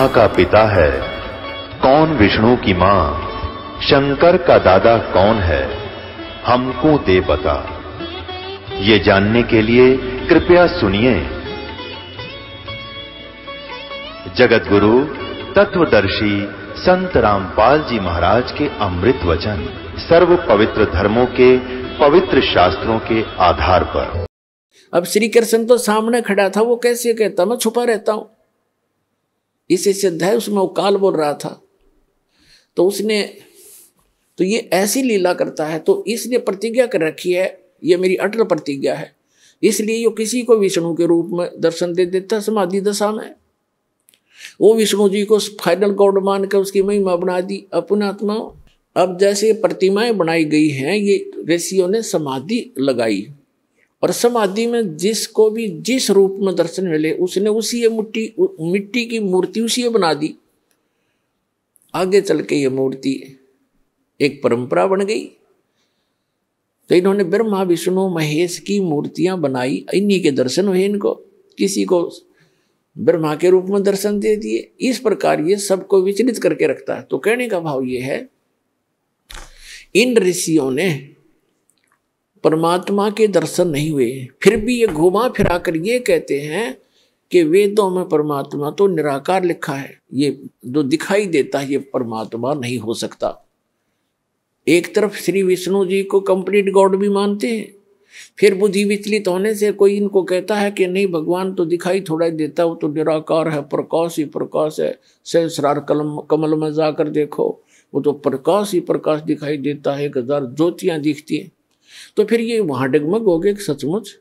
ब्रह्मा का पिता है, कौन विष्णु की मां, शंकर का दादा कौन है, हमको दे बता। ये जानने के लिए कृपया सुनिए जगत गुरु तत्वदर्शी संत रामपाल जी महाराज के अमृत वचन सर्व पवित्र धर्मों के पवित्र शास्त्रों के आधार पर। अब श्री कृष्ण तो सामने खड़ा था, वो कैसे कहता मैं छुपा रहता हूं। इसे सिद्ध है, उसमें वो काल बोल रहा था, तो उसने तो ये ऐसी लीला करता है, तो इसलिए प्रतिज्ञा कर रखी है, ये मेरी अटल प्रतिज्ञा है। इसलिए ये किसी को विष्णु के रूप में दर्शन दे देता समाधि दशा में। वो विष्णु जी को फाइनल गॉड मान कर उसकी महिमा बना दी अपने आत्मा। अब जैसे प्रतिमाएं बनाई गई हैं, ये ऋषियों ने समाधि लगाई, और समाधि में जिसको भी जिस रूप में दर्शन मिले उसने उसी मिट्टी की मूर्ति उसी बना दी। आगे चल के ये मूर्ति एक परंपरा बन गई, तो इन्होंने ब्रह्मा विष्णु महेश की मूर्तियां बनाई, इन्हीं के दर्शन हुए इनको। किसी को ब्रह्मा के रूप में दर्शन दे दिए। इस प्रकार ये सबको विचलित करके रखता है। तो कहने का भाव ये है, इन ऋषियों ने परमात्मा के दर्शन नहीं हुए, फिर भी ये घुमा फिरा कर ये कहते हैं कि वेदों में परमात्मा तो निराकार लिखा है, ये जो दिखाई देता है ये परमात्मा नहीं हो सकता। एक तरफ श्री विष्णु जी को कंप्लीट गॉड भी मानते हैं, फिर बुद्धि विचलित होने से कोई इनको कहता है कि नहीं भगवान तो दिखाई थोड़ा ही देता, वो तो निराकार है, प्रकाश ही प्रकाश है, सहस्रार कमल में जाकर देखो वो तो प्रकाश ही प्रकाश दिखाई देता है, 1000 ज्योतियां दिखती हैं। तो फिर ये वहां डगमग हो गए सचमुच।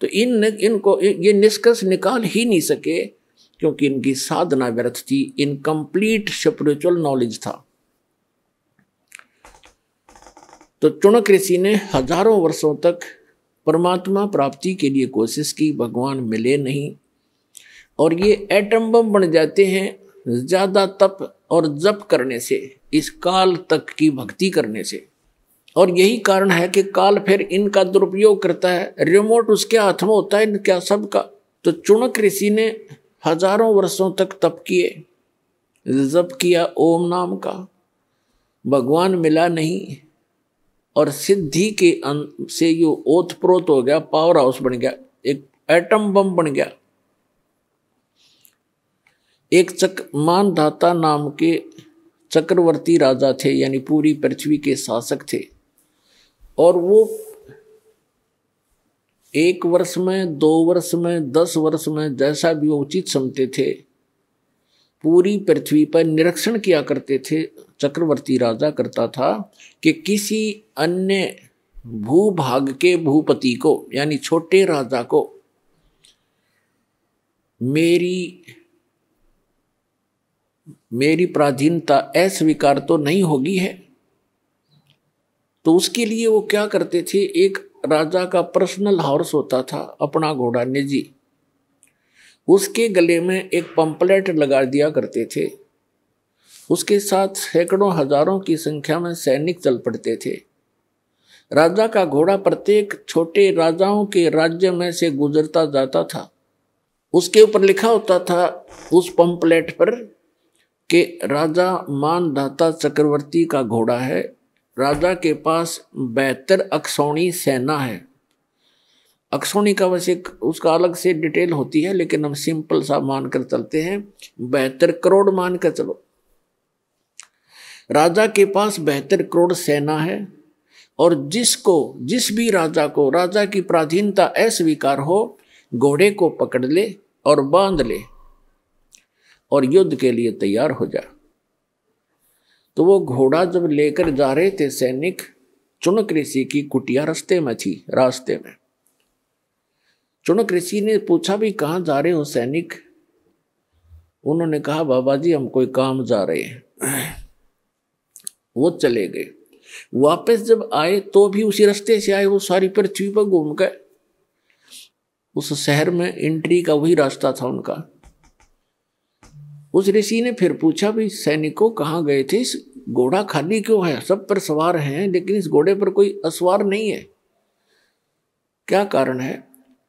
तो इनको ये निष्कर्ष निकाल ही नहीं सके, क्योंकि इनकी साधना व्यर्थ थी, इनकम्प्लीट स्पिरिचुअल नॉलेज था। तो चुनक ऋषि ने हजारों वर्षों तक परमात्मा प्राप्ति के लिए कोशिश की, भगवान मिले नहीं, और ये एटम बम बन जाते हैं ज्यादा तप और जप करने से, इस काल तक की भक्ति करने से। और यही कारण है कि काल फिर इनका दुरुपयोग करता है, रिमोट उसके हाथ में होता है इनका सबका। तो चुनक ऋषि ने हजारों वर्षों तक तप किए, जप किया ओम नाम का, भगवान मिला नहीं, और सिद्धि के से यो ओतप्रोत हो गया, पावर हाउस बन गया, एक एटम बम बन गया। एक मानधाता नाम के चक्रवर्ती राजा थे, यानी पूरी पृथ्वी के शासक थे, और वो 1 वर्ष में 2 वर्ष में 10 वर्ष में जैसा भी उचित समझते थे, पूरी पृथ्वी पर निरीक्षण किया करते थे। चक्रवर्ती राजा करता था कि किसी अन्य भूभाग के भूपति को, यानी छोटे राजा को, मेरी पराधीनता अस्वीकार तो नहीं होगी है। तो उसके लिए वो क्या करते थे, एक राजा का पर्सनल हॉर्स होता था, अपना घोड़ा निजी, उसके गले में एक पंपलेट लगा दिया करते थे। उसके साथ सैकड़ों हजारों की संख्या में सैनिक चल पड़ते थे। राजा का घोड़ा प्रत्येक छोटे राजाओं के राज्य में से गुजरता जाता था। उसके ऊपर लिखा होता था उस पंपलेट पर कि राजा मानधाता चक्रवर्ती का घोड़ा है, राजा के पास 72 अक्षौणी सेना है। अक्षौणी का वैसे उसका अलग से डिटेल होती है, लेकिन हम सिंपल सा मानकर चलते हैं, 72 करोड़ मानकर चलो। राजा के पास 72 करोड़ सेना है, और जिस भी राजा को राजा की पराधीनता अस्वीकार हो, घोड़े को पकड़ ले और बांध ले और युद्ध के लिए तैयार हो जा। तो वो घोड़ा जब लेकर जा रहे थे सैनिक, चुनक ऋषि की कुटिया रास्ते में थी। रास्ते में चुनक ऋषि ने पूछा भी कहाँ जा रहे हो सैनिक? उन्होंने कहा बाबा जी हम कोई काम जा रहे हैं। वो चले गए। वापस जब आए तो भी उसी रास्ते से आए, वो सारी पृथ्वी पर घूम गए। उस शहर में एंट्री का वही रास्ता था उनका। उस ऋषि ने फिर पूछा भी सैनिकों कहाँ गए थे, इस घोड़ा खाली क्यों है? सब पर सवार हैं लेकिन इस घोड़े पर कोई असवार नहीं है, क्या कारण है?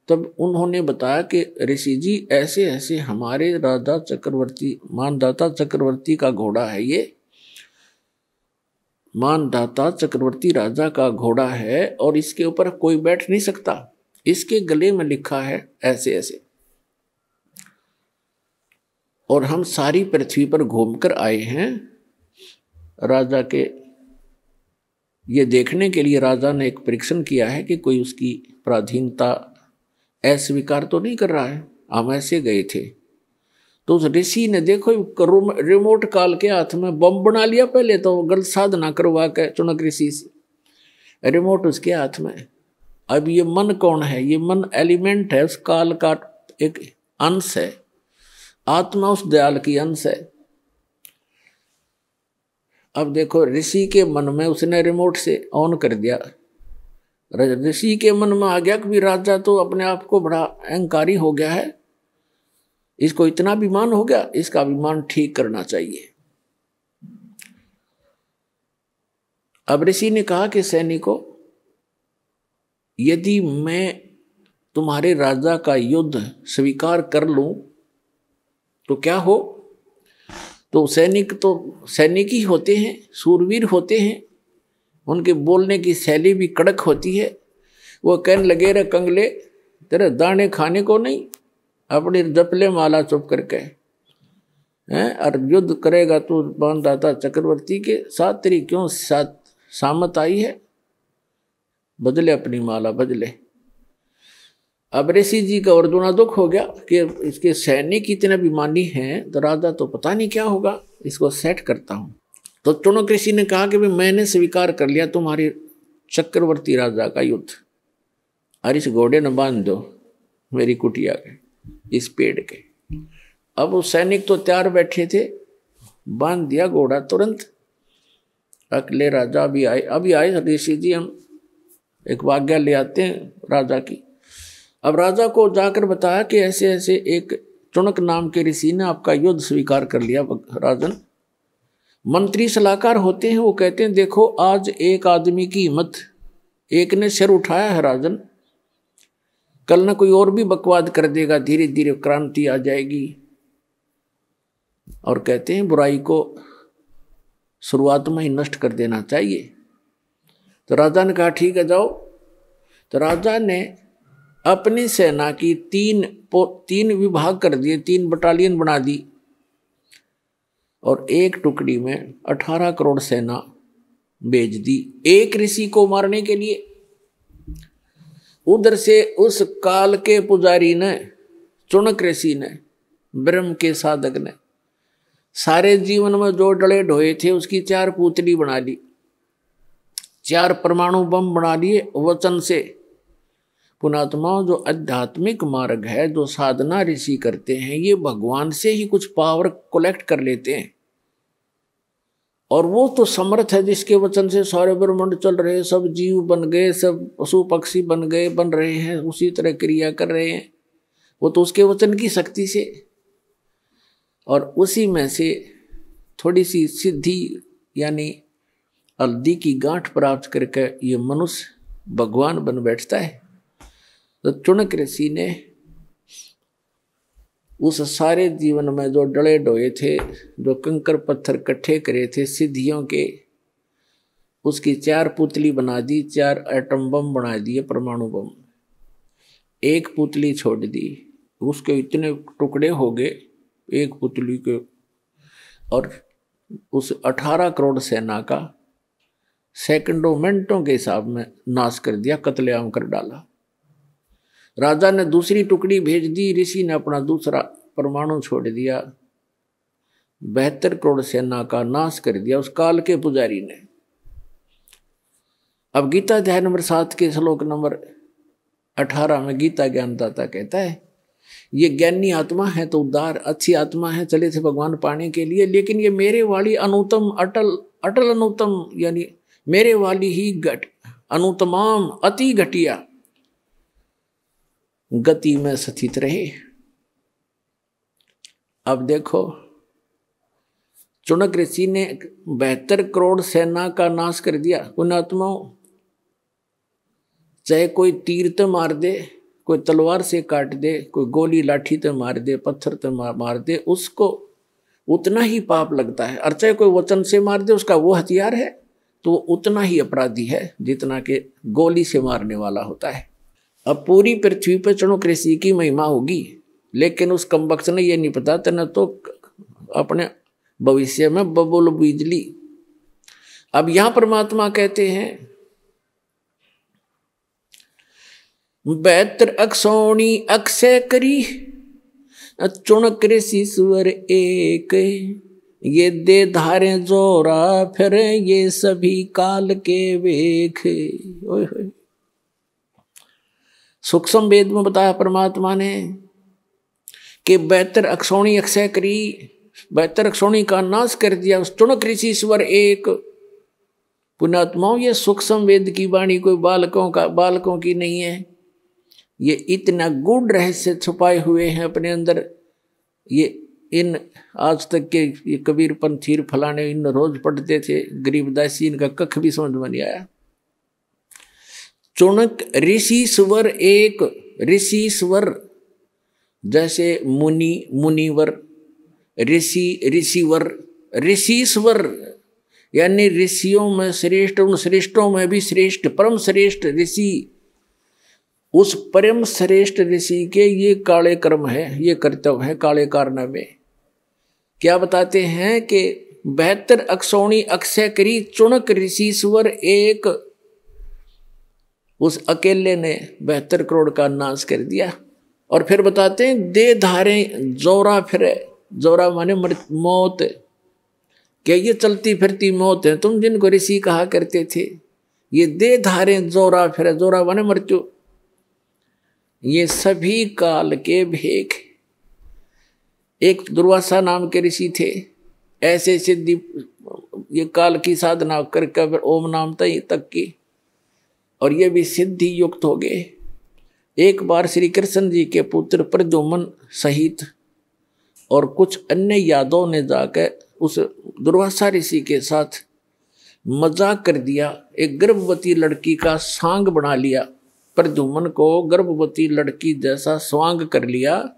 तब उन्होंने बताया कि ऋषि जी ऐसे ऐसे हमारे राजा चक्रवर्ती मानदाता चक्रवर्ती का घोड़ा है, ये मानदाता चक्रवर्ती राजा का घोड़ा है और इसके ऊपर कोई बैठ नहीं सकता, इसके गले में लिखा है ऐसे ऐसे, और हम सारी पृथ्वी पर घूमकर आए हैं राजा के ये देखने के लिए। राजा ने एक परीक्षण किया है कि कोई उसकी पराधीनता अस्वीकार तो नहीं कर रहा है, हम ऐसे गए थे। तो उस ऋषि ने देखो रिमोट काल के हाथ में बम बना लिया, पहले तो गलत साधना करवा के चुनक ऋषि से, रिमोट उसके हाथ में। अब ये मन कौन है? ये मन एलिमेंट है, उस काल का एक अंश है, आत्मा उस दयाल की अंश है। अब देखो ऋषि के मन में उसने रिमोट से ऑन कर दिया, ऋषि के मन में आ गया कि राजा तो अपने आप को बड़ा अहंकारी हो गया है, इसको इतना अभिमान हो गया, इसका अभिमान ठीक करना चाहिए। अब ऋषि ने कहा कि सैनिकों, यदि मैं तुम्हारे राजा का युद्ध स्वीकार कर लूं तो क्या हो? तो सैनिक ही होते हैं, सूरवीर होते हैं, उनके बोलने की शैली भी कड़क होती है। वो कहने लगे रे कंगले, तेरे दाने खाने को नहीं, अपनी जपले माला चुप करके हैं, और युद्ध करेगा तू मानदाता चक्रवर्ती के साथ, तेरी क्यों साथ सामत आई है? बदले अपनी माला बदले। अब ऋषि जी का और दूना दुख हो गया कि इसके सैनिक इतने अभिमानी हैं, तो राजा तो पता नहीं क्या होगा, इसको सेट करता हूं। तो चुनक ऋषि ने कहा कि मैंने स्वीकार कर लिया तुम्हारे चक्रवर्ती राजा का युद्ध, और इस घोड़े न बांध दो मेरी कुटिया के, इस पेड़ के। अब वो सैनिक तो तैयार बैठे थे, बांध दिया घोड़ा तुरंत। अगले राजा भी आए, अभी आए ऋषि जी, हम एक आज्ञा ले आते हैं राजा की। अब राजा को जाकर बताया कि ऐसे ऐसे एक चुनक नाम के ऋषि ने आपका युद्ध स्वीकार कर लिया। राजन मंत्री सलाहकार होते हैं, वो कहते हैं देखो आज एक आदमी की हिम्मत, एक ने सिर उठाया है राजन, कल ना कोई और भी बकवाद कर देगा, धीरे धीरे क्रांति आ जाएगी। और कहते हैं बुराई को शुरुआत में ही नष्ट कर देना चाहिए। तो राजा ने कहा ठीक है जाओ। तो राजा ने अपनी सेना की तीन विभाग कर दिए, 3 बटालियन बना दी, और एक टुकड़ी में 18 करोड़ सेना भेज दी एक ऋषि को मारने के लिए। उधर से उस काल के पुजारी ने, चुनक ऋषि ने, ब्रह्म के साधक ने, सारे जीवन में जो डले ढोए थे उसकी 4 पुतली बना ली, 4 परमाणु बम बना लिए वचन से। पुणात्माओं, जो आध्यात्मिक मार्ग है, जो साधना ऋषि करते हैं, ये भगवान से ही कुछ पावर कलेक्ट कर लेते हैं। और वो तो समर्थ है जिसके वचन से सारे ब्रह्मांड चल रहे, सब जीव बन गए, सब पशु पक्षी बन गए, बन रहे हैं, उसी तरह क्रिया कर रहे हैं, वो तो उसके वचन की शक्ति से। और उसी में से थोड़ी सी सिद्धि यानी हल्दी की गांठ प्राप्त करके ये मनुष्य भगवान बन बैठता है। तो चुनक ऋषि ने उस सारे जीवन में जो डले डोए थे, जो कंकर पत्थर इकट्ठे करे थे सिद्धियों के, उसकी 4 पुतली बना दी, 4 एटम बम बना दिए, परमाणु बम। एक पुतली छोड़ दी, उसके इतने टुकड़े हो गए एक पुतली के, और उस 18 करोड़ सेना का सेकंडों मिनटों के हिसाब में नाश कर दिया, कत्लेआम कर डाला। राजा ने दूसरी टुकड़ी भेज दी, ऋषि ने अपना दूसरा परमाणु छोड़ दिया, 72 करोड़ सेना का नाश कर दिया उस काल के पुजारी ने। अब गीता अध्याय नंबर 7 के श्लोक नंबर 18 में गीता ज्ञानदाता कहता है, ये ज्ञानी आत्मा है तो उदार अच्छी आत्मा है, चले थे भगवान पाने के लिए, लेकिन ये मेरे वाली अनुतम अटल अनुतम, यानी मेरे वाली ही अनुतमाम अति घटिया गति में स्थित रहे। अब देखो चुनक ऋषि ने 72 करोड़ सेना का नाश कर दिया। पुण्यात्माओं, चाहे कोई तीर तो मार दे, कोई तलवार से काट दे, कोई गोली लाठी ते मार दे, पत्थर ते मार दे, उसको उतना ही पाप लगता है। और चाहे कोई वचन से मार दे, उसका वो हथियार है तो वो उतना ही अपराधी है जितना कि गोली से मारने वाला होता है। अब पूरी पृथ्वी पर चणुक ऋषि की महिमा होगी, लेकिन उस कमबख्त ने ये नहीं पता तेने तो अपने भविष्य में बबुल बिजली। अब यहां परमात्मा कहते हैं 72 अक्षौणी अक्षय करी चुणक ऋषि स्वर एक, ये दे धारे जोरा फिर ये सभी काल के वेख। ओए होए, सूक्ष्म वेद में बताया परमात्मा ने कि 72 अक्षौणी अक्षय करी, 72 अक्षौणी का नाश कर दिया उस चुणक ऋषि स्वर एक। पुण्यात्माओं, ये सूक्ष्म वेद की वाणी कोई बालकों की नहीं है। ये इतना गूढ़ रहस्य छुपाए हुए हैं अपने अंदर। ये इन आज तक के ये कबीर पंथीर फलाने इन रोज पढ़ते थे, गरीबदासी इनका कख भी समझ में नहीं आया। चुणक ऋषि स्वर एक, ऋषि स्वर जैसे मुनि मुनिवर, ऋषि ऋषिवर, ऋषिश्वर यानी ऋषियों में श्रेष्ठ, उन श्रेष्ठों में भी श्रेष्ठ, परम श्रेष्ठ ऋषि। उस परम श्रेष्ठ ऋषि के ये काले कर्म है, ये कर्तव्य है काले कारनामे। क्या बताते हैं कि 72 अक्षौणी अक्षय करी चुणक ऋषि स्वर एक, उस अकेले ने 72 करोड़ का नाश कर दिया। और फिर बताते हैं दे धारे जोरा फिरे, जोरा माने मौत, क्या ये चलती फिरती मौत है तुम जिनको ऋषि कहा करते थे। ये दे धारे जोरा फिरे, जोरा माने मृत्यु, ये सभी काल के भेख। एक दुर्वासा नाम के ऋषि थे, ऐसे सिद्धि ये काल की साधना करके ओम नाम तक की, और ये भी सिद्धि युक्त हो गए। एक बार श्री कृष्ण जी के पुत्र प्रद्युम्न सहित और कुछ अन्य यादवों ने जाकर उस दुर्वासा ऋषि के साथ मजाक कर दिया, एक गर्भवती लड़की का सांग बना लिया। प्रद्युम्न को गर्भवती लड़की जैसा स्वांग कर लिया,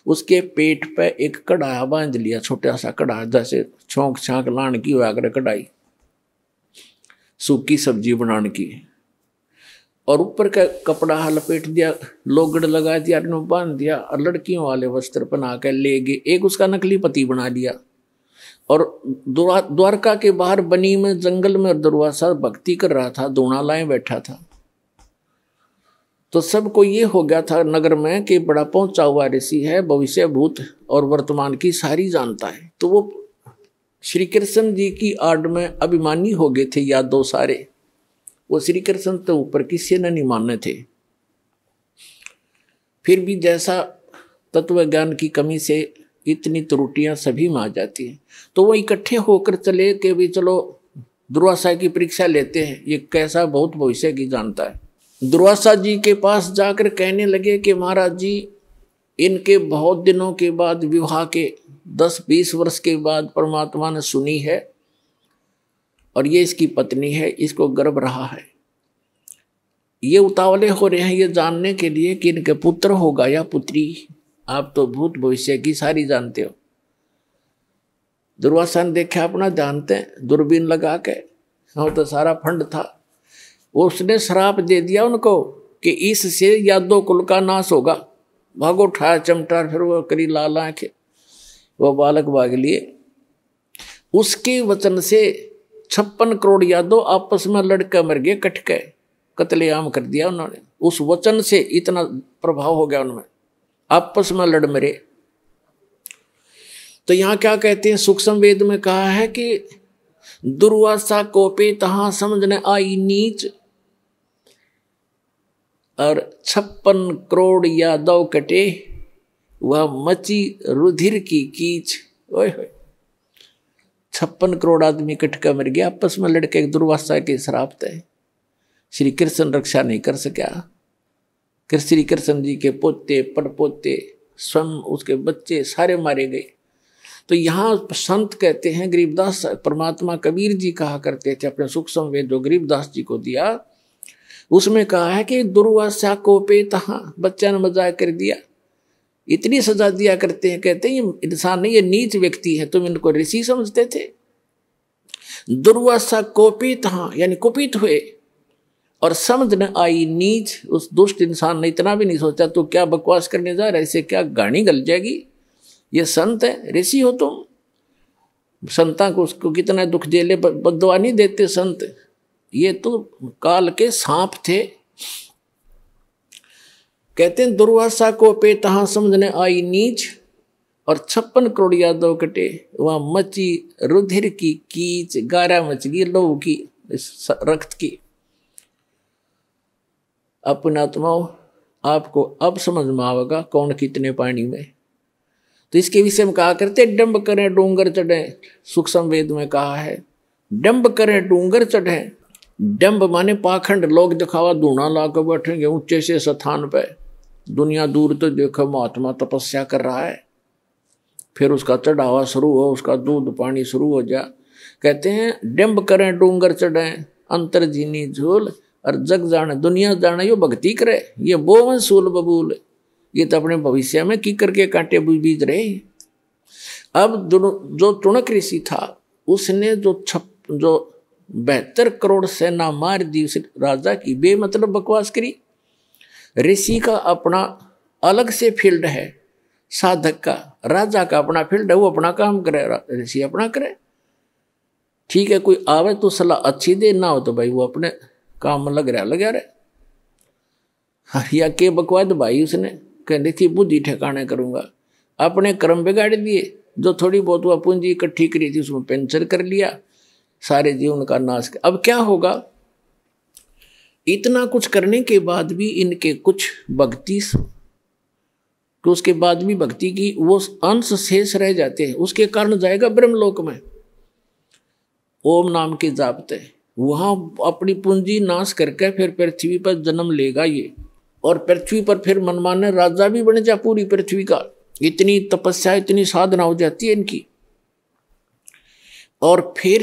उसके पेट पे एक कढ़ा बांध लिया, छोटा सा कढ़ा जैसे छोंक छांक लान की हुआ कर कढ़ाई सूखी सब्जी बनाने की, और ऊपर का कपड़ा लपेट दिया, लोगड़ लगा दिया, बांध दिया, और लड़कियों वाले वस्त्र पहना कर ले गए। एक उसका नकली पति बना लिया, और द्वारका के बाहर बनी में जंगल में दुर्वासा भक्ति कर रहा था, दोना लाए बैठा था। तो सबको ये हो गया था नगर में कि बड़ा पहुंचा हुआ ऋषि है, भविष्य भूत और वर्तमान की सारी जानता है। तो वो श्री कृष्ण जी की आड़ में अभिमानी हो गए थे यादव सारे। वो श्री कृष्ण तो ऊपर किसी ने नहीं माने थे। फिर भी जैसा तत्व ज्ञान की कमी से इतनी त्रुटियां सभी में आ जाती हैं, तो वो इकट्ठे होकर चले कि भी चलो दुर्वासा की परीक्षा लेते हैं, ये कैसा बहुत भविष्य की जानता है। दुर्वासा जी के पास जाकर कहने लगे कि महाराज जी, इनके बहुत दिनों के बाद विवाह के 10-20 वर्ष के बाद परमात्मा ने सुनी है, और ये इसकी पत्नी है, इसको गर्भ रहा है। ये उतावले हो रहे हैं ये जानने के लिए कि इनके पुत्र होगा या पुत्री। आप तो भूत भविष्य की सारी जानते हो। दुर्वासा ने देखा अपना जानते हैं, दूरबीन लगा के, हाँ तो सारा फंड था। उसने श्राप दे दिया उनको कि इससे यादव कुल का नाश होगा। भागो उठाया चमटा, फिर वो करी लाल आंखें, वो बालक भाग लिए। उसके वचन से 56 करोड़ यादव आपस में लड़के मर गए, कट गए, कत्लेआम कर दिया उन्होंने। उस वचन से इतना प्रभाव हो गया उनमें, आपस में लड़ मरे। तो यहाँ क्या कहते हैं, सूक्ष्म वेद में कहा है कि दुर्वासा को पे तहां समझने आई नीच, और 56 करोड़ यादव कटे, वह मची रुधिर की कीच। ओए होए, 56 करोड़ आदमी कटका मर गया आपस में लड़के, दुर्वासा के श्राप थे। श्री कृष्ण रक्षा नहीं कर सका। श्री कृष्ण जी के पोते पड़पोते स्वयं उसके बच्चे सारे मारे गए। तो यहाँ संत कहते हैं, गरीबदास परमात्मा कबीर जी कहा करते थे अपने सूक्ष्म वेद जो गरीबदास जी को दिया, उसमें कहा है कि दुर्वासा कोपे तहाँ, बच्चा ने मजाक कर दिया, इतनी सजा दिया करते हैं, कहते हैं ये इंसान नहीं, ये नीच व्यक्ति है, तुम इनको ऋषि समझते थे। दुर्वासा कोपित, हाँ यानी कुपित हुए और समझ न आई नीच। उस दुष्ट इंसान ने इतना भी नहीं सोचा तो क्या बकवास करने जा रहा है, इससे क्या गाड़ी गल जाएगी, ये संत है, ऋषि हो तुम। संता को उसको कितना दुख झेले, बद्दुआ नहीं देते संत, ये तो काल के सांप थे। कहते हैं दुर्वासा को पे तहाँ समझने आई नीच, और 56 करोड़ यादव कटे, वहां मची रुधिर की कीच, गारा मच गई लोहू की, रक्त की। अपना आत्माओं, आपको अब समझ में आवेगा कौन कितने पानी में। तो इसके विषय में कहा करते डंब करें डूंगर चढ़े, सूक्ष्म वेद में कहा है डंब करें डूंगर चढ़े। डंब माने पाखंड, लोग दिखावा धूना ला कर बैठेंगे ऊंचे से स्थान पे, दुनिया दूर तो देखो महात्मा तपस्या कर रहा है, फिर उसका चढ़ावा शुरू हो, उसका दूध पानी शुरू हो जा। कहते हैं डंब करें डूंगर चढ़े, अंतर जीनी झोल, और जग जाने दुनिया जाने यो भक्ति करे, ये बोवन सूल बबूल, ये तो अपने भविष्य में की करके कांटे बीज रहे। अब जो टुणक ऋषि था उसने जो 72 करोड़ सेना मार दी उस राजा की, बेमतलब बकवास करी। ऋषि का अपना अलग से फील्ड है, साधक का, राजा का अपना फील्ड है, वो अपना काम करे, ऋषि अपना करे। ठीक है, कोई आवे तो सलाह अच्छी दे, ना हो तो भाई वो अपने काम में लगा रहे। या के बकवाद भाई उसने कहने थी बुद्धि ठिकाने करूंगा, अपने कर्म बिगाड़ दिए, जो थोड़ी बहुत वह पूंजी इकट्ठी करी थी उसमें पेंचर कर लिया, सारे जीवन का नाश कर। अब क्या होगा, इतना कुछ करने के बाद भी इनके कुछ भक्ति, तो उसके बाद भी भक्ति की वो अंश शेष रह जाते हैं, उसके कारण जाएगा ब्रह्मलोक में, ओम नाम के जापते, वहां अपनी पूंजी नाश करके फिर पृथ्वी पर जन्म लेगा ये, और पृथ्वी पर फिर मनमाने राजा भी बन जा पूरी पृथ्वी का। इतनी तपस्या, इतनी साधना हो जाती है इनकी, और फिर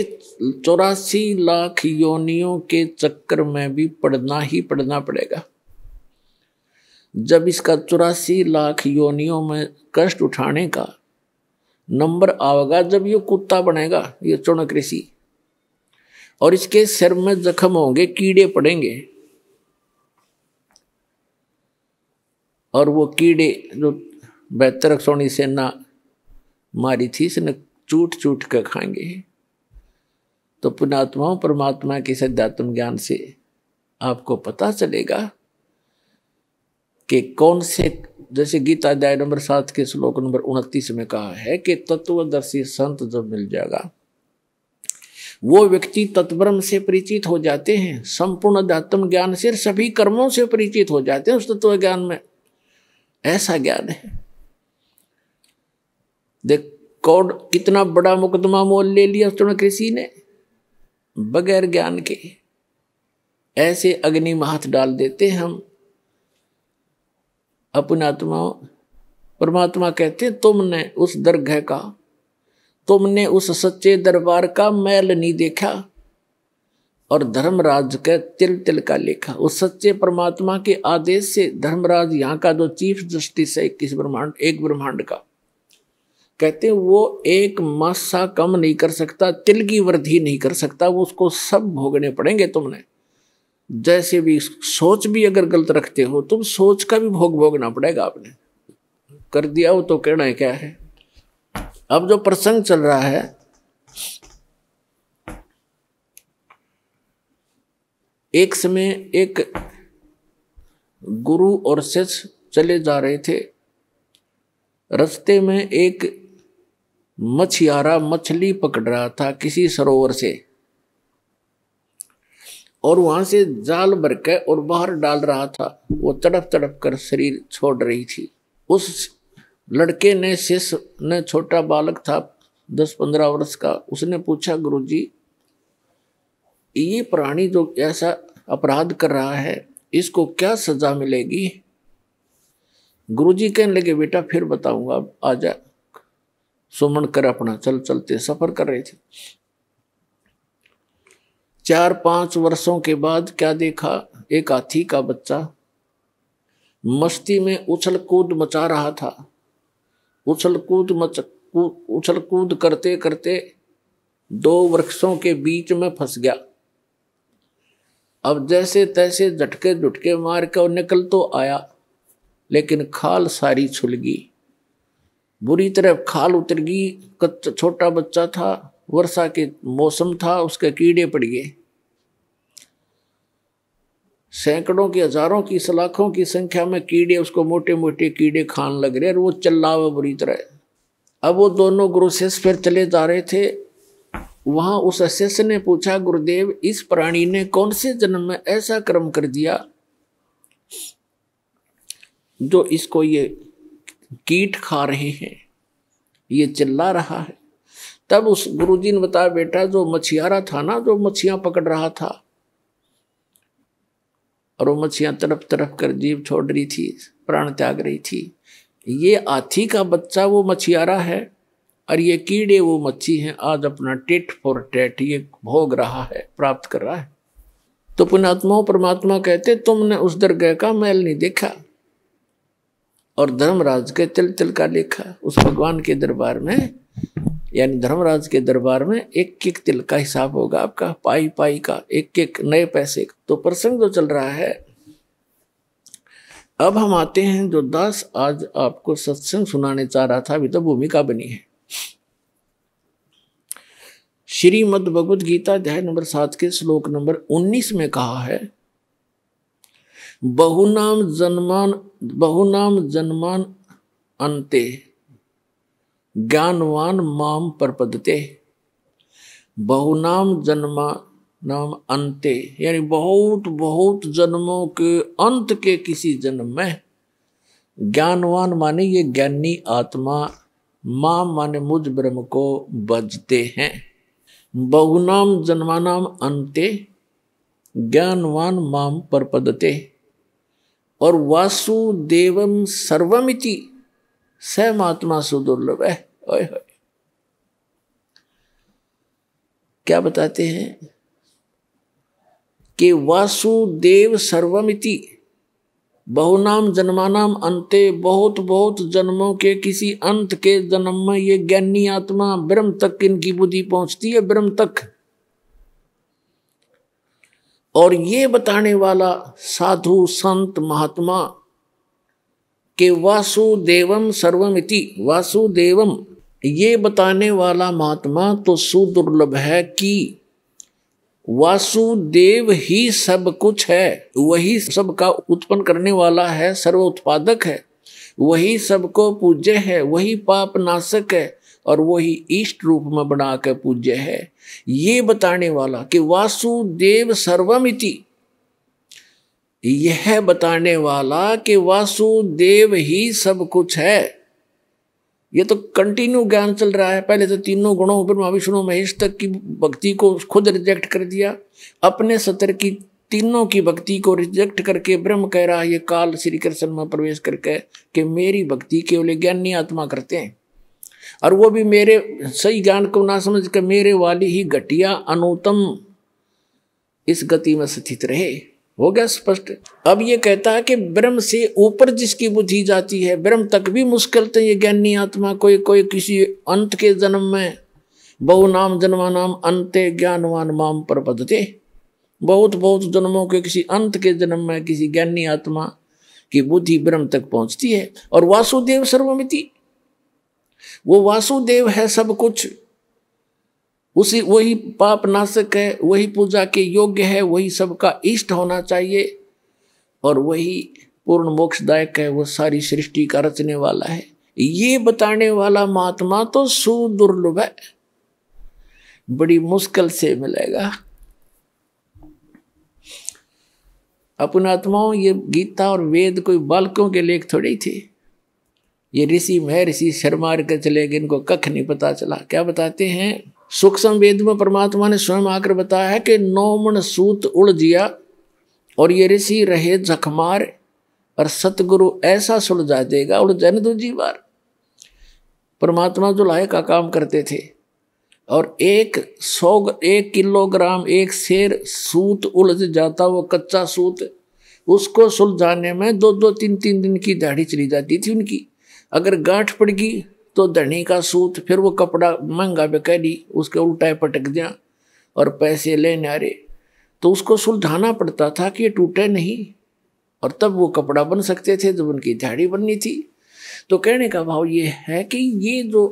84 लाख योनियों के चक्कर में भी पड़ना ही पड़ना पड़ेगा। जब इसका 84 लाख योनियों में कष्ट उठाने का नंबर आवेगा, जब ये कुत्ता बनेगा ये चुणक ऋषि, और इसके सिर में जख्म होंगे, कीड़े पड़ेंगे, और वो कीड़े जो 72 सोनी सेना मारी थी इसने चूट चूट कर खाएंगे। तो पुण्यात्माओं, परमात्मा के सद्यात्म ज्ञान से आपको पता चलेगा कि कौन से, जैसे गीता अध्याय नंबर 7 के श्लोक नंबर 29 में कहा है कि तत्वदर्शी संत जब मिल जाएगा, वो व्यक्ति तत्ब्रह्म से परिचित हो जाते हैं, संपूर्ण अध्यात्म ज्ञान से, सभी कर्मों से परिचित हो जाते हैं उस तत्व ज्ञान में। ऐसा ज्ञान है। देख कौन कितना बड़ा मुकदमा मोल ले लिया चुणक ऋषि ने बगैर ज्ञान के। ऐसे अग्नि में हाथ डाल देते हम अपने आत्माओं। परमात्मा कहते हैं तुमने उस दरगाह का, तुमने उस सच्चे दरबार का मैल नहीं देखा और धर्मराज के तिल तिल का लेखा। उस सच्चे परमात्मा के आदेश से धर्मराज यहाँ का जो चीफ जस्टिस है एक ब्रह्मांड का, कहते हैं वो एक मासा कम नहीं कर सकता, तिल की वृद्धि नहीं कर सकता, वो उसको सब भोगने पड़ेंगे तुमने। जैसे भी सोच भी अगर गलत रखते हो तुम, सोच का भी भोग भोगना पड़ेगा। आपने कर दिया हो तो कहना है क्या है। अब जो प्रसंग चल रहा है, एक समय एक गुरु और शिष्य चले जा रहे थे। रास्ते में एक मछियारा मछली पकड़ रहा था किसी सरोवर से, और वहां से जाल भर के और बाहर डाल रहा था। वो तड़प तड़प कर शरीर छोड़ रही थी। उस लड़के ने, शिष्य ने, छोटा बालक था 10-15 वर्ष का, उसने पूछा गुरुजी ये प्राणी जो ऐसा अपराध कर रहा है इसको क्या सजा मिलेगी। गुरुजी कहने लगे बेटा फिर बताऊंगा, आजा सुमन कर अपना, चल चलते सफर कर रहे थे। 4-5 वर्षों के बाद क्या देखा, एक हाथी का बच्चा मस्ती में उछल कूद मचा रहा था। उछल कूद करते करते 2 वृक्षों के बीच में फंस गया। अब जैसे तैसे झटके झुटके मार के और निकल तो आया, लेकिन खाल सारी छुल गई, बुरी तरह खाल उतर गई। छोटा बच्चा था, वर्षा के मौसम था, उसके कीड़े पड़ गए। सैकड़ों की, हजारों की, लाखों की संख्या में कीड़े उसको मोटे मोटे कीड़े खान लग रहे और वो चिल्ला हुआ बुरी तरह। अब वो दोनों गुरु शिष्य फिर चले जा रहे थे। वहां उस शिष्य ने पूछा, गुरुदेव इस प्राणी ने कौन से जन्म में ऐसा कर्म कर दिया जो इसको ये कीट खा रहे हैं, ये चिल्ला रहा है। तब उस गुरुजी ने बताया, बेटा जो मछियारा था ना, जो मछियां पकड़ रहा था और वो मछियां तड़प तड़प कर जीव छोड़ रही थी, प्राण त्याग रही थी, ये हाथी का बच्चा वो मछियारा है और ये कीड़े वो मच्छी हैं। आज अपना टिट फॉर टैट ये भोग रहा है, प्राप्त कर रहा है। तो पुण्यात्माओं, परमात्मा कहते तुमने उस दरगाह का मैल नहीं देखा और धर्मराज के तिल तिल का लेखा। उस भगवान के दरबार में, यानी धर्मराज के दरबार में एक एक तिल का हिसाब होगा आपका, पाई पाई का, एक एक नए पैसे का। तो प्रसंग जो चल रहा है, अब हम आते हैं जो दास आज आपको सत्संग सुनाने चाह रहा था, अभी तो भूमिका बनी है। श्रीमद् भगवद गीता अध्याय नंबर 7 के श्लोक नंबर 19 में कहा है, बहुनाम जन्मान अन्ते ज्ञानवान माम परपदते। बहुनाम जन्मानाम अन्ते, यानी बहुत बहुत जन्मों के अंत के किसी जन्म में, ज्ञानवान माने ये ज्ञानी आत्मा, माम माने मुझ ब्रह्म को बजते हैं। बहुनाम जन्मानाम अन्ते ज्ञानवान माम परपदते। और वासुदेवम सर्वमिति सहमात्मा सुदुर्लभ है। क्या बताते हैं कि वासुदेव सर्वमिति, बहुनाम जन्मानाम अन्ते, बहुत बहुत जन्मों के किसी अंत के जन्म में ये ज्ञानी आत्मा ब्रह्म तक इनकी बुद्धि पहुंचती है, ब्रह्म तक। और ये बताने वाला साधु संत महात्मा के वासुदेवम सर्वमिति, वासुदेवम ये बताने वाला महात्मा तो सुदुर्लभ है कि वासुदेव ही सब कुछ है, वही सबका उत्पन्न करने वाला है, सर्व उत्पादक है, वही सबको पूज्य है, वही पाप नाशक है और वही इष्ट रूप में बना कर पूज्य है। ये बताने वाला कि वासुदेव सर्वमिति, यह बताने वाला कि वासुदेव ही सब कुछ है। ये तो कंटिन्यू ज्ञान चल रहा है। पहले तो तीनों गुणों ब्रह्मा विष्णु महेश तक की भक्ति को खुद रिजेक्ट कर दिया, अपने सतर की तीनों की भक्ति को रिजेक्ट करके ब्रह्म कह रहा है ये काल श्री कृष्ण में प्रवेश करके कि मेरी भक्ति केवल ज्ञानी आत्मा करते हैं, और वो भी मेरे सही ज्ञान को ना समझ कर मेरे वाली ही घटिया अनुतम इस गति में स्थित रहे। हो गया स्पष्ट। अब ये कहता है कि ब्रह्म से ऊपर जिसकी बुद्धि जाती है, ब्रह्म तक भी मुश्किल तो ये ज्ञानी आत्मा कोई किसी अंत के जन्म में, बहुनाम जन्मानाम अन्ते ज्ञानवान माम परपदते, बहुत बहुत जन्मों के किसी अंत के जन्म में किसी ज्ञानी आत्मा की बुद्धि ब्रह्म तक पहुंचती है। और वासुदेव सर्वमिति, वो वासुदेव है सब कुछ, उसी वही पाप नाशक है, वही पूजा के योग्य है, वही सबका इष्ट होना चाहिए और वही पूर्ण मोक्षदायक है, वो सारी सृष्टि का रचने वाला है। ये बताने वाला महात्मा तो सुदुर्लभ है, बड़ी मुश्किल से मिलेगा। अपने आत्माओं, ये गीता और वेद कोई बालकों के लेख थोड़े ही थे। ये ऋषि महर्षि शर्मार के चले गए, इनको कख नहीं पता चला। क्या बताते हैं? सूक्ष्म वेद में परमात्मा ने स्वयं आकर बताया है कि 9 मन सूत उड़ जिया और ये ऋषि रहे जखमार और सतगुरु ऐसा सुलझा देगा उड़ जाने दूजी बार। परमात्मा जो लाए का काम करते थे, और 1 किलोग्राम एक शेर सूत उलझ जाता, वो कच्चा सूत, उसको सुलझाने में 2-2, 3-3 दिन की दिहाड़ी चली जाती थी उनकी। अगर गांठ पड़ गई तो धनी का सूत, फिर वो कपड़ा महंगा बेकारी, उसके उल्टा पटक दिया और पैसे लेने आ रहे, तो उसको सुलझाना पड़ता था कि ये टूटे नहीं, और तब वो कपड़ा बन सकते थे जब उनकी दिहाड़ी बननी थी। तो कहने का भाव ये है कि ये जो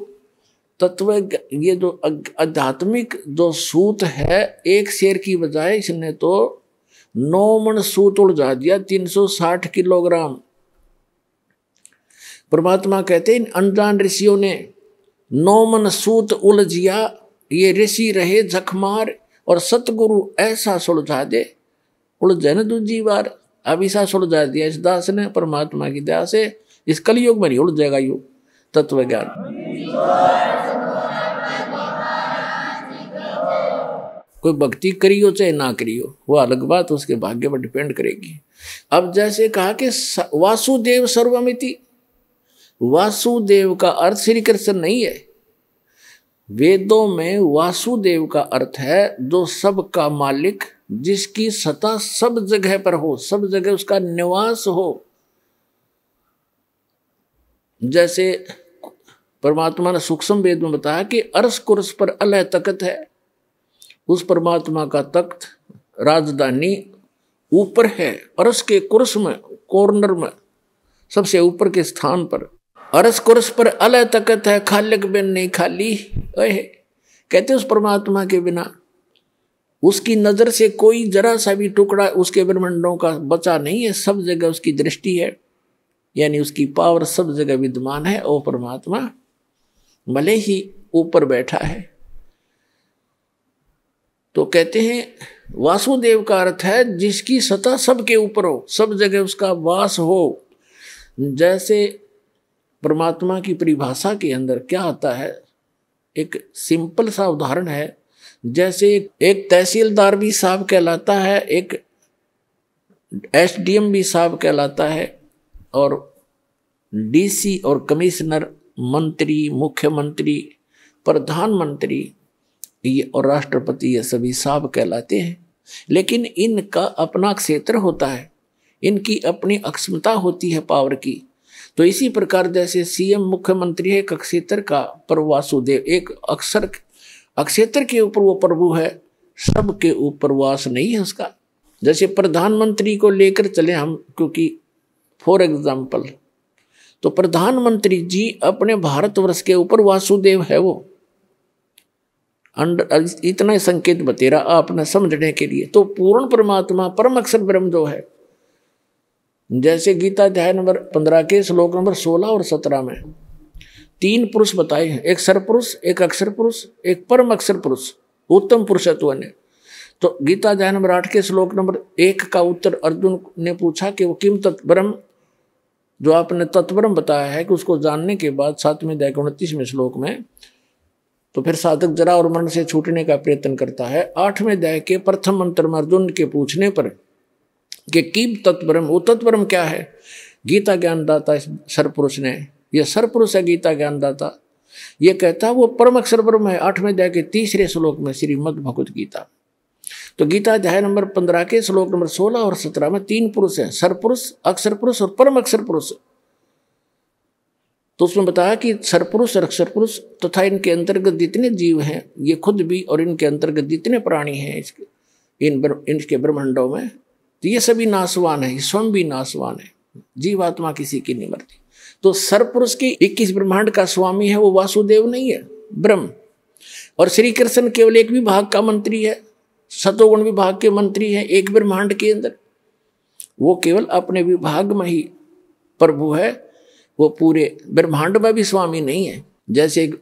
तत्व, ये जो आध्यात्मिक जो सूत है, एक शेर की बजाय इसने तो 9 मन सूत उलझा दिया, 360 किलोग्राम। परमात्मा कहते हैं अनजान ऋषियों ने 9 मन सूत उलझिया, ये ऋषि रहे झकमार, और सतगुरु ऐसा सुलझा दे, उलझे न दूजी बार। अब ऐसा सुलझा दिया इस दास ने परमात्मा की दया से, इस कलयुग में नहीं उलझेगा यू तत्व ज्ञान। कोई भक्ति करियो चाहे ना करियो, वो अलग बात, उसके भाग्य पर डिपेंड करेगी। अब जैसे कहा कि वासुदेव सर्वमिति, वासुदेव का अर्थ श्री कृष्ण नहीं है। वेदों में वासुदेव का अर्थ है जो सब का मालिक, जिसकी सत्ता सब जगह पर हो, सब जगह उसका निवास हो। जैसे परमात्मा ने सूक्ष्म वेद में बताया कि अर्श कुर्स पर अलह तख्त है, उस परमात्मा का तख्त राजधानी ऊपर है, अर्श के कुर्स में, कॉर्नर में, सबसे ऊपर के स्थान पर। अर्श कुर्स पर अलह तख्त है, खालिक बिन नहीं खाली। कहते उस परमात्मा के बिना उसकी नजर से कोई जरा सा भी टुकड़ा उसके ब्रह्मांडों का बचा नहीं है, सब जगह उसकी दृष्टि है, यानी उसकी पावर सब जगह विद्यमान है। और परमात्मा भले ही ऊपर बैठा है। तो कहते हैं वासुदेव का अर्थ है जिसकी सत्ता सबके ऊपर हो, सब जगह उसका वास हो। जैसे परमात्मा की परिभाषा के अंदर क्या आता है, एक सिंपल सा उदाहरण है। जैसे एक तहसीलदार भी साहब कहलाता है, एक एसडीएम भी साहब कहलाता है, और डीसी और कमिश्नर, मंत्री, मुख्यमंत्री, प्रधानमंत्री ये और राष्ट्रपति, ये सभी साहब कहलाते हैं। लेकिन इनका अपना क्षेत्र होता है, इनकी अपनी अक्षमता होती है पावर की। तो इसी प्रकार जैसे सीएम मुख्यमंत्री है एक क्षेत्र का, पर वासुदेव एक अक्षेत्र के ऊपर वो प्रभु है, सबके ऊपर वास नहीं है उसका। जैसे प्रधानमंत्री को लेकर चले हम, क्योंकि फॉर एग्जाम्पल, तो प्रधानमंत्री जी अपने भारतवर्ष के ऊपर वासुदेव है वो। इतना संकेत बतेरा आपने समझने के लिए। तो पूर्ण परमात्मा परम अक्षर ब्रह्म जो है, जैसे गीता अध्याय नंबर 15 के श्लोक नंबर 16 और 17 में 3 पुरुष बताए हैं, एक सरपुरुष, एक अक्षर पुरुष, एक परम अक्षर पुरुष, उत्तम पुरुषत्व ने। तो गीता अध्याय नंबर 8 के श्लोक नंबर 1 का उत्तर अर्जुन ने पूछा कि वो किम तत्ब्रह्म, जो आपने तत्ब्रह्म बताया है कि उसको जानने के बाद 7वें अध्याय के 29वें श्लोक में, तो फिर साधक जरा और मरण से छूटने का प्रयत्न करता है। 8वें अध्याय के प्रथम मंत्र में अर्जुन के पूछने पर कि किम तत्ब्रह्म, वो तत्ब्रह्म क्या है, गीता ज्ञानदाता सरपुरुष ने, यह सरपुरुष है गीता ज्ञानदाता, ये कहता है वो परम अक्षर ब्रह्म है। 8वें अध्याय के 3रे श्लोक में श्रीमद् भगवत गीता। तो गीता अध्याय नंबर 15 के श्लोक नंबर 16 और 17 में 3 पुरुष हैं, सरपुरुष, अक्षर पुरुष और परम अक्षर पुरुष। तो उसमें बताया कि सरपुरुष और अक्षर पुरुष तथा इनके अंतर्गत जितने जीव हैं, ये खुद भी, और इनके अंतर्गत जितने प्राणी हैं इनके ब्रह्मांडों में, तो ये सभी नाशवान है, स्वयं भी नाशवान है, जीवात्मा किसी की नहीं मरती। तो सरपुरुष की 21 ब्रह्मांड का स्वामी है वो वासुदेव नहीं है, ब्रह्म। और श्री कृष्ण केवल एक विभाग का मंत्री है, सतोगुण विभाग के मंत्री है एक ब्रह्मांड के अंदर। वो केवल अपने विभाग में ही प्रभु है, वो पूरे ब्रह्मांड में भी स्वामी नहीं है। जैसे एक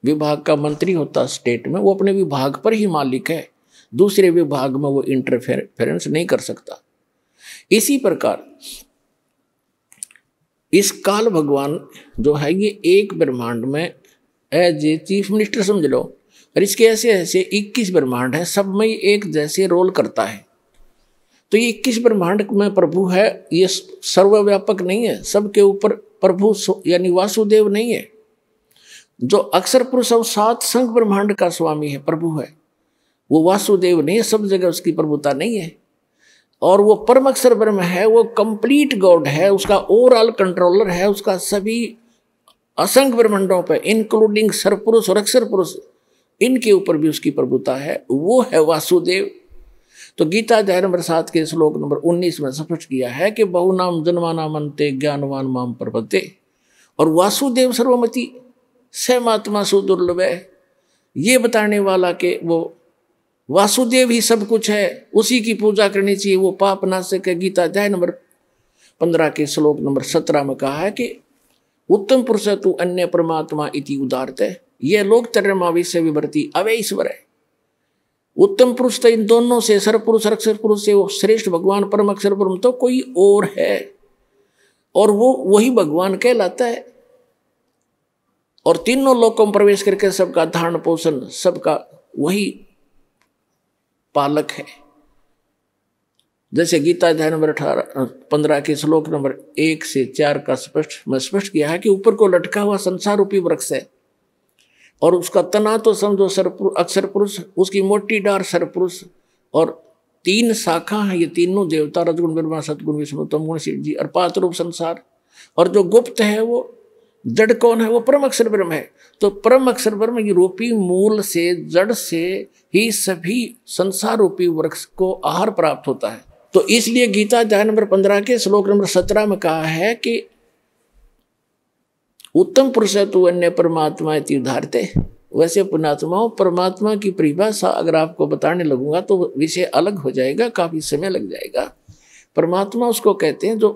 विभाग का मंत्री होता स्टेट में, वो अपने विभाग पर ही मालिक है, दूसरे विभाग में वो इंटरफेरेंस नहीं कर सकता। इसी प्रकार इस काल भगवान जो है ये एक ब्रह्मांड में एज ए चीफ मिनिस्टर समझ लो, और इसके ऐसे ऐसे 21 ब्रह्मांड है, सब में एक जैसे रोल करता है। तो ये 21 ब्रह्मांड में प्रभु है, ये सर्वव्यापक नहीं है, सबके ऊपर प्रभु यानी वासुदेव नहीं है। जो अक्षर पुरुष और 7 संघ ब्रह्मांड का स्वामी है, प्रभु है, वो वासुदेव नहीं है, सब जगह उसकी प्रभुता नहीं है। और वो परम अक्षर ब्रह्म है, वो कंप्लीट गॉड है, उसका ओवरऑल कंट्रोलर है, उसका सभी असंख्य ब्रह्मांडों पे इंक्लूडिंग सरपुरुष और अक्षर पुरुष, इनके ऊपर भी उसकी प्रभुता है, वो है वासुदेव। तो गीता अध्याय नंबर 7 के श्लोक नंबर 19 में स्पष्ट किया है कि बहुनाम जन्मानाम अन्ते ज्ञानवान माम प्रपद्ये, और वासुदेव सर्वमति सहमात्मा सुदुर्लभ है, ये बताने वाला कि वो वासुदेव ही सब कुछ है, उसी की पूजा करनी चाहिए, वो पाप नाशक है। गीता अध्याय नंबर 15 के श्लोक नंबर 17 में कहा है कि उत्तम पुरुष तु अन्य परमात्मा इति उदारते, ये लोग तरमावि से विवर्ती अवे ईश्वर है। उत्तम पुरुष तो इन दोनों से, सरपुरुष और अक्षर पुरुष से, वो श्रेष्ठ भगवान परम अक्षर ब्रह्म तो कोई और है, और वो वही भगवान कहलाता है। और तीनों लोकों में प्रवेश करके सबका धारण पोषण, सबका वही पालक है। जैसे गीता अध्याय नंबर 15 के श्लोक नंबर 1 से 4 का स्पष्ट किया है कि ऊपर को लटका हुआ संसार रूपी वृक्ष है, और उसका तना तो समझो अक्षर पुरुष, उसकी मोटी डार सरपुरुष, और 3 शाखा है, ये तीनों देवता रजगुण ब्रह्मा सतगुण विष्णु तमगुण शिव जी, और 5 रूप संसार। और जो गुप्त है वो जड़ कौन है, वो परम अक्षर ब्रह्म है। तो परम अक्षर ब्रह्म रूपी मूल से, जड़ से ही सभी संसार रूपी वृक्ष को आहार प्राप्त होता है। तो इसलिए गीता अध्याय नंबर 15 के श्लोक नंबर 17 में कहा है कि उत्तम पुरुष तु अन्य परमात्मा इति उदारते। वैसे पुण्यात्माओं, परमात्मा की परिभाषा अगर आपको बताने लगूंगा तो विषय अलग हो जाएगा, काफी समय लग जाएगा। परमात्मा उसको कहते हैं जो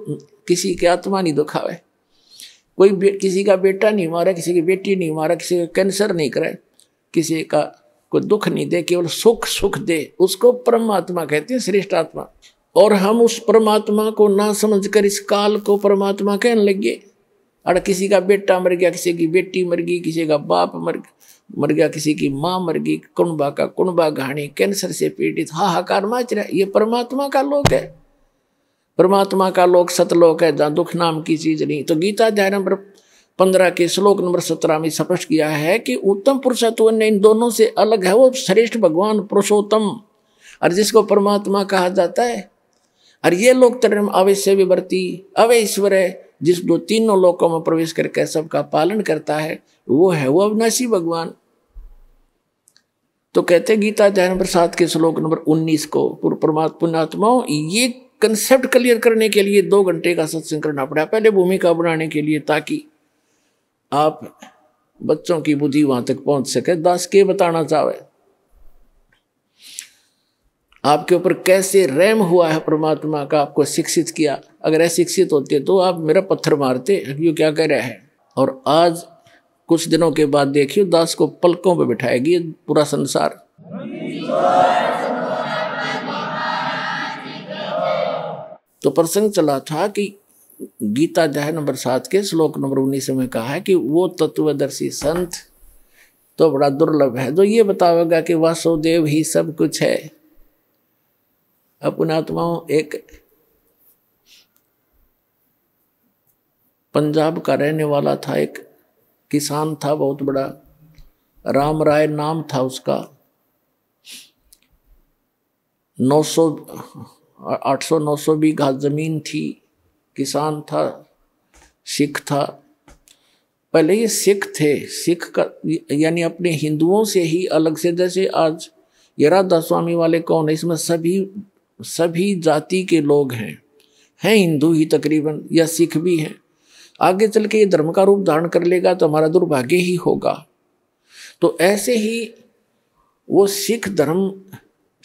किसी की आत्मा नहीं दुखावे, कोई किसी का बेटा नहीं मारा, किसी की बेटी नहीं मारा, किसी का कैंसर नहीं करे, किसी का कोई दुख नहीं दे, केवल सुख दे, उसको परमात्मा कहते हैं, श्रेष्ठ आत्मा। और हम उस परमात्मा को ना समझकर इस काल को परमात्मा कहने लगे। और किसी का बेटा मर गया, किसी की बेटी मर गई, किसी का बाप मर गया, किसी की माँ मर गई, कुणबा का कुणबा घाणी, कैंसर से पीड़ित हाहाकार मच रहा है। ये परमात्मा का लोक है, परमात्मा का लोक सतलोक है, जहाँ दुख नाम की चीज नहीं। तो गीता अध्याय नंबर 15 के श्लोक नंबर 17 में स्पष्ट किया है कि उत्तम पुरुषत्व इन दोनों से अलग है, वो श्रेष्ठ भगवान पुरुषोत्तम, और जिसको परमात्मा कहा जाता है। और ये लोग तरम अवश्य विवर्ती अवय ईश्वर है, जिस जो तीनों लोकों में प्रवेश करके सबका पालन करता है, वो है वो अविनाशी भगवान। तो कहते गीता अध्याय नंबर 7 के श्लोक नंबर 19 को पुण्यात्माओं, ये कंसेप्ट क्लियर करने के लिए 2 घंटे का सत्संग करना पड़ा, पहले भूमिका बनाने के लिए, ताकि आप बच्चों की बुद्धि वहां तक पहुंच सके। दास के बताना चाहे आपके ऊपर कैसे रहम हुआ है परमात्मा का, आपको शिक्षित किया। अगर अशिक्षित होते तो आप मेरा पत्थर मारते, ये क्या कह रहा है। और आज कुछ दिनों के बाद देखिए, दास को पलकों पे बिठाएगी पूरा संसार। तो प्रसंग चला था कि गीता अध्याय नंबर 7 के श्लोक नंबर 19 में कहा है कि वो तत्वदर्शी संत तो बड़ा दुर्लभ है, जो ये बतावेगा कि वासुदेव ही सब कुछ है। अपनात्माओं, एक पंजाब का रहने वाला था, एक किसान था बहुत बड़ा, राम राय नाम था उसका। 800-900 बीघा जमीन थी, किसान था, सिख था। पहले ये सिख थे, सिख का यानी अपने हिंदुओं से ही अलग से, जैसे आज ये राधा स्वामी वाले कौन है, इसमें सभी जाति के लोग हैं हिंदू ही तकरीबन, या सिख भी हैं। आगे चल के ये धर्म का रूप धारण कर लेगा तो हमारा दुर्भाग्य ही होगा। तो ऐसे ही वो सिख धर्म,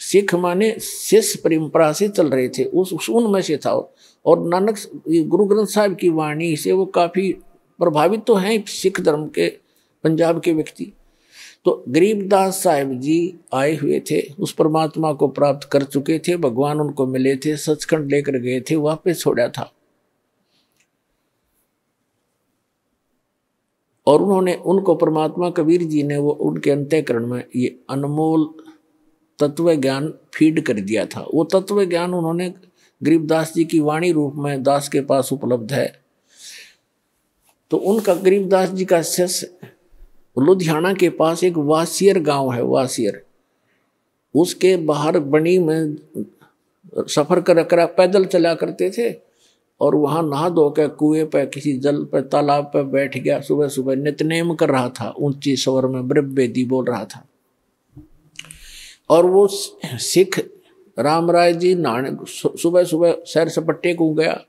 सिख माने शिष्य परंपरा से चल रहे थे, उनमें से था। और नानक गुरु ग्रंथ साहिब की वाणी से वो काफ़ी प्रभावित तो हैं सिख धर्म के, पंजाब के व्यक्ति। तो गरीबदास साहिब जी आए हुए थे, उस परमात्मा को प्राप्त कर चुके थे, भगवान उनको मिले थे, सचखंड लेकर गए थे, वापस छोड़ा था। और उन्होंने उनको परमात्मा कबीर जी ने वो उनके अंतःकरण में ये अनमोल तत्व ज्ञान फीड कर दिया था। वो तत्व ज्ञान उन्होंने गरीबदास जी की वाणी रूप में दास के पास उपलब्ध है। तो उनका गरीबदास जी का शिष्य लुधियाना के पास एक वासियर गांव है, वासियर, उसके बाहर बनी में सफर कर पैदल चला करते थे और वहां नहा धो के कुएं पे किसी जल पे तालाब पे बैठ गया, सुबह सुबह नित्यनेम कर रहा था, ऊंची स्वर में ब्रह्मवेदी बोल रहा था। और वो सिख राम राय जी नहाने सुबह सुबह सैर सपट्टे को गया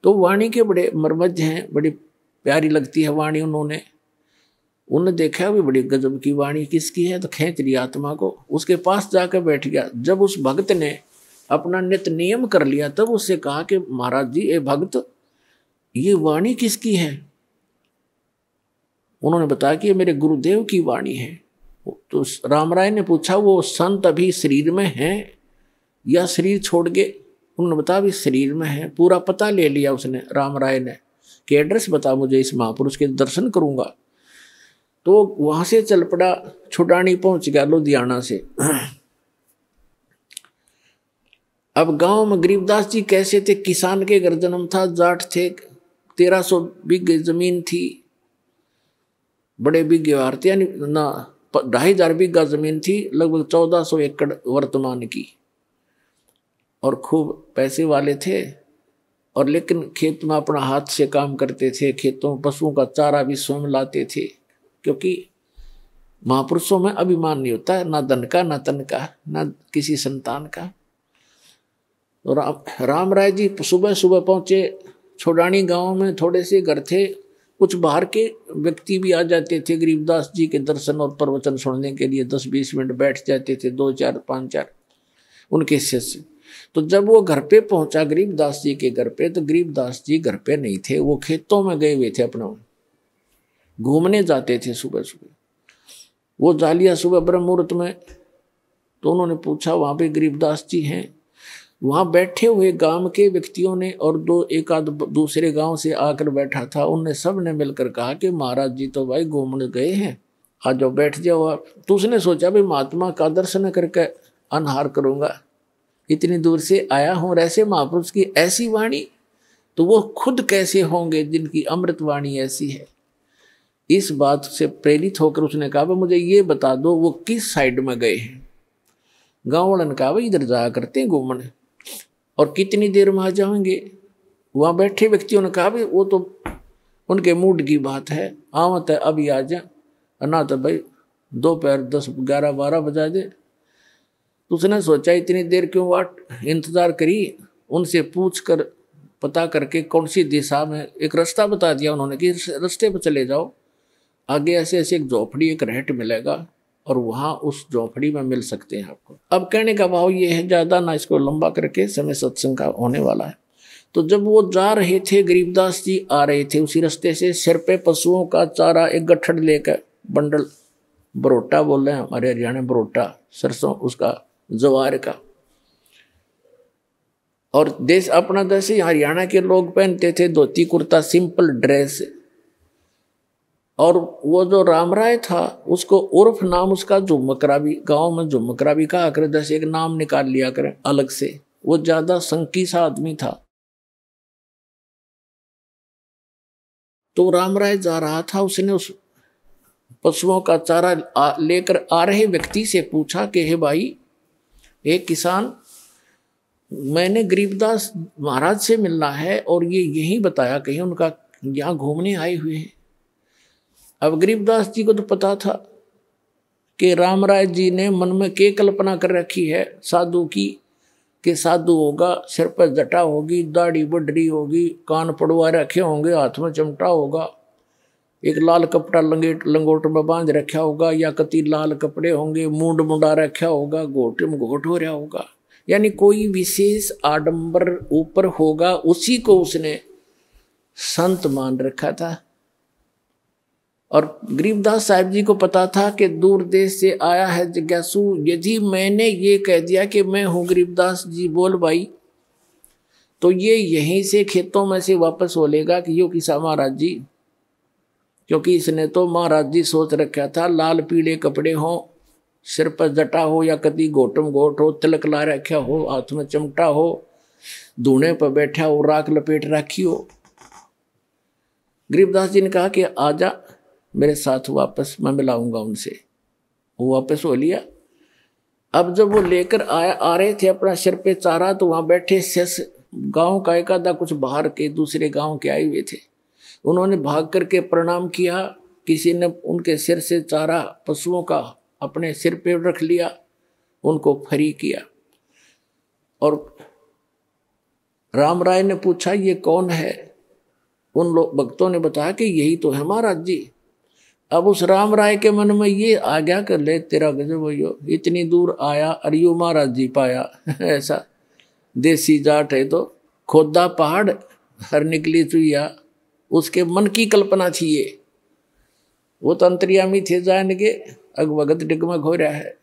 तो वाणी के बड़े मर्मज्ञ हैं, बड़ी प्यारी लगती है वाणी। उन्होंने देखा भी बड़ी गजब की वाणी किसकी है, तो खींच लिया आत्मा को, उसके पास जाकर बैठ गया। जब उस भक्त ने अपना नित्य नियम कर लिया तब उससे कहा कि महाराज जी, ए भक्त, ये वाणी किसकी है? उन्होंने बताया कि ये मेरे गुरुदेव की वाणी है। तो राम राय ने पूछा, वो संत अभी शरीर में है या शरीर छोड़ गए? उन्होंने बताया भी शरीर में है। पूरा पता ले लिया उसने, राम राय ने, कि एड्रेस बता मुझे, इस महापुरुष के दर्शन करूंगा। तो वहां से चल पड़ा, छुटानी पहुंच गया लुधियाना से। अब गांव में गरीबदास जी कैसे थे, किसान के घर जन्म था, जाट थे, 1300 बीघे जमीन थी, बड़े बीघे वारते, यानी ना 2500 बीघा जमीन थी, लगभग 1400 एकड़ वर्तमान की, और खूब पैसे वाले थे। और लेकिन खेत में अपना हाथ से काम करते थे, खेतों पशुओं का चारा भी स्वयं लाते थे, क्योंकि महापुरुषों में अभिमान नहीं होता है, ना धन का, ना तन का, ना किसी संतान का। तो राम राय जी सुबह सुबह पहुंचे छोड़ानी गांव में, थोड़े से घर थे, कुछ बाहर के व्यक्ति भी आ जाते थे गरीबदास जी के दर्शन और प्रवचन सुनने के लिए, 10-20 मिनट बैठ जाते थे, 2-4, 5-4 उनके शिष्य। तो जब वो घर पे पहुंचा गरीबदास जी के घर पे, तो गरीबदास जी घर पे नहीं थे, वो खेतों में गए हुए थे, अपना घूमने जाते थे सुबह सुबह। वो जा लिया सुबह ब्रह्म मुहूर्त में। तो उन्होंने पूछा, वहां पे गरीबदास जी हैं? वहां बैठे हुए गांव के व्यक्तियों ने और एक आध दूसरे गांव से आकर बैठा था, उनने सब ने मिलकर कहा कि महाराज जी तो भाई घूमने गए हैं, आ जाओ बैठ जाओ आप। तो उसने सोचा भाई महात्मा का दर्शन करके अनहार करूंगा, इतनी दूर से आया हूं, और ऐसे महापुरुष की ऐसी वाणी, तो वो खुद कैसे होंगे जिनकी अमृत वाणी ऐसी है। इस बात से प्रेरित होकर उसने कहा, मुझे ये बता दो वो किस साइड में गए हैं। गाँव वालों ने कहा, भाई इधर जाया करते हैं घूमने, और कितनी देर में आ जाएंगे? वहाँ बैठे व्यक्तियों ने कहा, भाई वो तो उनके मूड की बात है, आवत है अभी आ जाए, ना तो भाई दोपहर 10-11-12 बजा दे। तो उसने सोचा इतनी देर क्यों वाट इंतजार करी, उनसे पूछ कर पता करके कौन सी दिशा में, एक रास्ता बता दिया उन्होंने कि रास्ते पर चले जाओ, आगे ऐसे ऐसे एक झोपड़ी, एक रहट मिलेगा, और वहाँ उस झोपड़ी में मिल सकते हैं आपको। अब कहने का भाव ये है, ज़्यादा ना इसको लंबा करके, समय सत्संग का होने वाला है। तो जब वो जा रहे थे, गरीबदास जी आ रहे थे उसी रास्ते से, सिर पे पशुओं का चारा एक गट्ठड़ लेकर, बंडल, बरोटा बोल रहे हैं हमारे हरियाणा, बरोटा सरसों उसका, जवार का। और देश अपना जैसे हरियाणा के लोग पहनते थे धोती कुर्ता, सिंपल ड्रेस। और वो जो राम राय था, उसको उर्फ नाम उसका झुमकरा भी, गांव में झुमकरा भी कहा करे, जैसे एक नाम निकाल लिया करें अलग से। वो ज्यादा संकी सा आदमी था। तो राम राय जा रहा था, उसने उस पशुओं का चारा लेकर आ रहे व्यक्ति से पूछा कि हे भाई, एक किसान, मैंने गरीबदास महाराज से मिलना है और ये यही बताया कहीं उनका यहाँ घूमने आए हुए हैं। अब गरीबदास जी को तो पता था कि राम राय जी ने मन में क्या कल्पना कर रखी है साधु की, कि साधु होगा, सिर पर जटा होगी, दाढ़ी बढ़ी होगी, कान पड़वा रखे होंगे, हाथ में चिमटा होगा, एक लाल कपड़ा लंगोट में बांध रखा होगा, या कति लाल कपड़े होंगे, मूंड मुंडा रखा होगा, घोट में घोट हो रहा होगा, यानी कोई विशेष आडंबर ऊपर होगा, उसी को उसने संत मान रखा था। और गरीबदास साहब जी को पता था कि दूर देश से आया है जिज्ञासु, यदि मैंने ये कह दिया कि मैं हूँ गरीबदास जी, बोल भाई, तो ये यहीं से खेतों में से वापस बोलेगा कि यो किसा महाराज जी, क्योंकि इसने तो महाराज जी सोच रखा था लाल पीले कपड़े हों, सिर पर जटा हो, या कभी घोटम घोट हो, तिलक ला रखा हो, हाथ में चिमटा हो, धूने पर बैठा हो, राख लपेट रखी हो। गरीबदास जी ने कहा कि आजा, मेरे साथ वापस मैं मिलाऊंगा उनसे। वो वापस हो लिया। अब जब वो लेकर आ रहे थे अपना सिर पे चारा, तो वहां बैठे शेष गांव का एक आधा कुछ बाहर के दूसरे गांव के आए हुए थे। उन्होंने भाग करके प्रणाम किया। किसी ने उनके सिर से चारा पशुओं का अपने सिर पे रख लिया, उनको फ्री किया। और राम राय ने पूछा ये कौन है? उन लोग भक्तों ने बताया कि यही तो है महाराज जी। अब उस राम राय के मन में ये आ गया कर ले तेरा गजब भैया, इतनी दूर आया और यू महाराज जी पाया। ऐसा देसी जाट है तो खोदा पहाड़ हर निकली चुईया, उसके मन की कल्पना थी ये। वो तो अंतर्यामी थे जान के अग भगत डिगमग हो रहा है।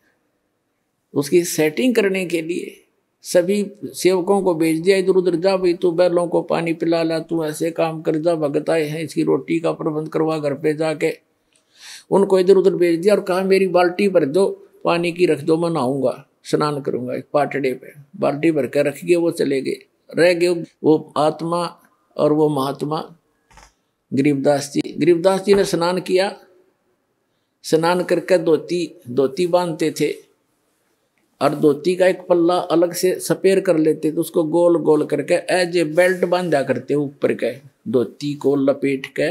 उसकी सेटिंग करने के लिए सभी सेवकों को भेज दिया, इधर उधर जा भाई, तू बैलों को पानी पिला ला, तू ऐसे काम कर जा, भगत आए हैं इसकी रोटी का प्रबंध करवा घर पे जाके। उनको इधर उधर भेज दिया और कहा मेरी बाल्टी भर दो, पानी की रख दो, मैं नहाऊंगा, स्नान करूंगा। एक पाटड़े पे बाल्टी भर कर रख गए, वो चले गए। रह गए वो आत्मा और वो महात्मा गरीबदास जी। गरीबदास जी ने स्नान किया। स्नान करके धोती बांधते थे और धोती का एक पल्ला अलग से सपेर कर लेते थे, उसको गोल गोल करके एज ए बेल्ट बांधा करते ऊपर के, धोती को लपेट के